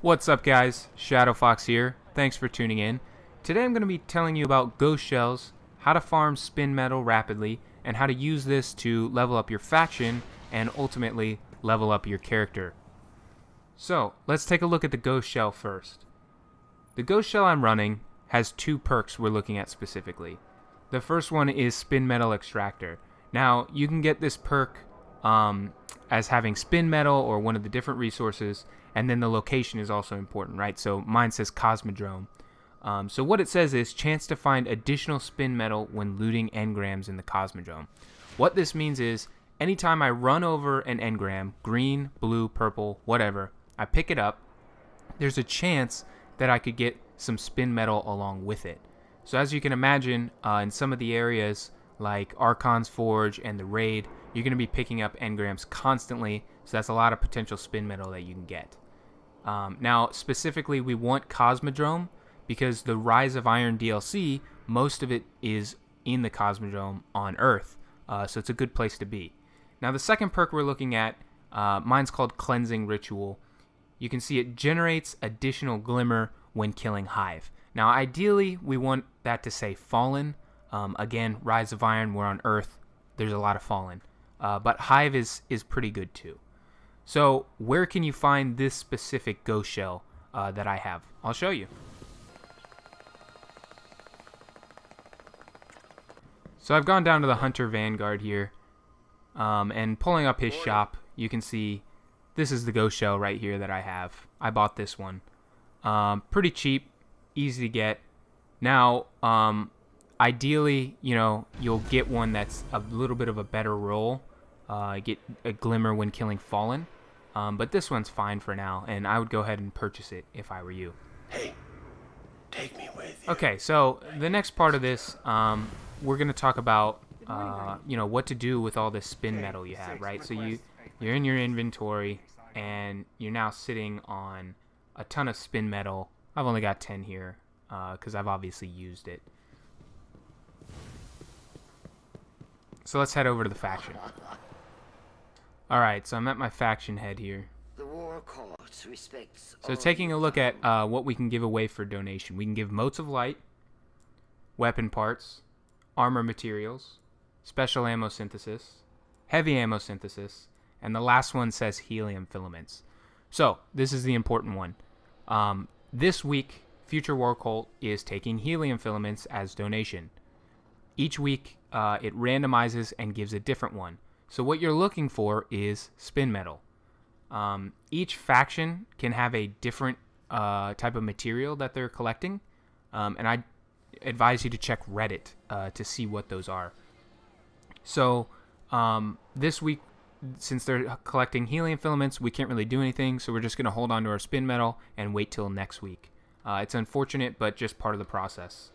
What's up, guys? Shadow Fox here. Thanks for tuning in. Today I'm going to be telling you about ghost shells, how to farm spin metal rapidly, and how to use this to level up your faction and ultimately level up your character. So, let's take a look at the ghost shell first. The ghost shell I'm running has two perks we're looking at specifically. The first one is Spin Metal Extractor. Now, you can get this perk as having spin metal or one of the different resources, and then the location is also important, right? So mine says Cosmodrome. So what it says is chance to find additional spin metal when looting engrams in the Cosmodrome. What this means is anytime I run over an engram, green, blue, purple, whatever, I pick it up, there's a chance that I could get some spin metal along with it. So as you can imagine, in some of the areas like Archon's Forge and the Raid, you're going to be picking up engrams constantly, so that's a lot of potential spin metal that you can get. Now, specifically, we want Cosmodrome because the Rise of Iron DLC, most of it is in the Cosmodrome on Earth, so it's a good place to be. Now, the second perk we're looking at, mine's called Cleansing Ritual. You can see it generates additional glimmer when killing Hive. Now, ideally, we want that to say Fallen. Again, Rise of Iron, we're on Earth. There's a lot of Fallen. But Hive is pretty good too. So where can you find this specific ghost shell that I have? I'll show you. So I've gone down to the Hunter Vanguard here, and pulling up his shop, you can see this is the ghost shell right here that I have. I bought this one. Pretty cheap, easy to get. Now, ideally, you'll get one that's a little bit of a better roll. Get a glimmer when killing Fallen. But this one's fine for now, and I would go ahead and purchase it if I were you. Hey, take me with you. Okay, so the next part of this, we're going to talk about, what to do with all this spin metal you have, right? So you're in your inventory, and you're now sitting on a ton of spin metal. I've only got 10 here, because I've obviously used it. So let's head over to the faction. Alright, so I'm at my faction head here. The War Court respects So taking a look at what we can give away for donation. We can give Motes of Light, weapon parts, armor materials, special ammo synthesis, heavy ammo synthesis, and the last one says helium filaments. So, this is the important one. This week, Future War Cult is taking helium filaments as donation. Each week, it randomizes and gives a different one. So what you're looking for is spin metal. Each faction can have a different type of material that they're collecting, and I advise you to check Reddit to see what those are. So this week, since they're collecting helium filaments, we can't really do anything, so we're just going to hold on to our spin metal and wait till next week. It's unfortunate, but just part of the process.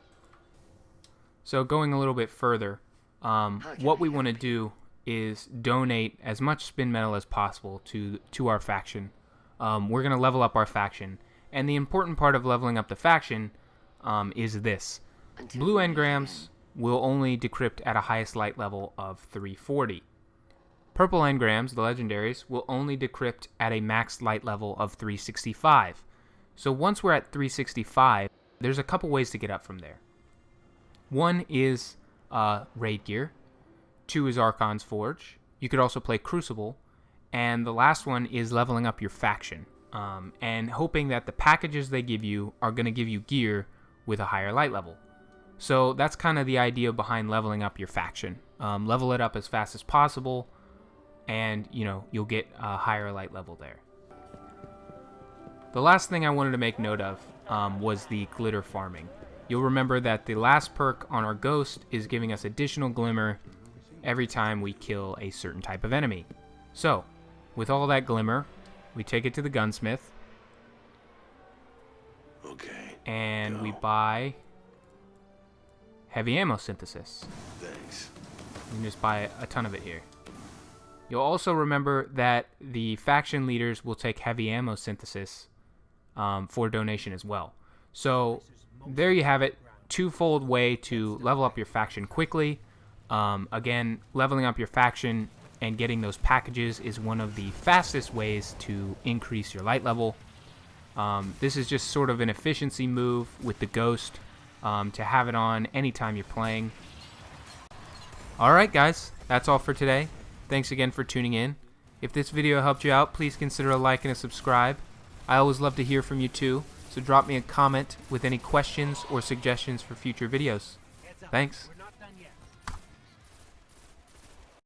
So going a little bit further, what we want to do is donate as much spin metal as possible to our faction. We're going to level up our faction. And the important part of leveling up the faction is this. Blue engrams will only decrypt at a highest light level of 340. Purple engrams, the legendaries, will only decrypt at a max light level of 365. So once we're at 365, there's a couple ways to get up from there. One is raid gear. 2 is Archon's Forge. You could also play Crucible. And the last one is leveling up your faction. And hoping that the packages they give you are going to give you gear with a higher light level. So that's kind of the idea behind leveling up your faction. Level it up as fast as possible, and you'll get a higher light level there. The last thing I wanted to make note of was the glitter farming. You'll remember that the last perk on our ghost is giving us additional glimmer every time we kill a certain type of enemy. So, with all that glimmer, we take it to the gunsmith. Okay. And Go. we buy heavy ammo synthesis. Thanks. You can just buy a ton of it here. You'll also remember that the faction leaders will take heavy ammo synthesis for donation as well. So there you have it. Twofold way to level up your faction quickly. Again, leveling up your faction and getting those packages is one of the fastest ways to increase your light level. This is just sort of an efficiency move with the Ghost to have it on anytime you're playing. Alright guys, that's all for today. Thanks again for tuning in. If this video helped you out, please consider a like and a subscribe. I always love to hear from you too, so drop me a comment with any questions or suggestions for future videos. Thanks.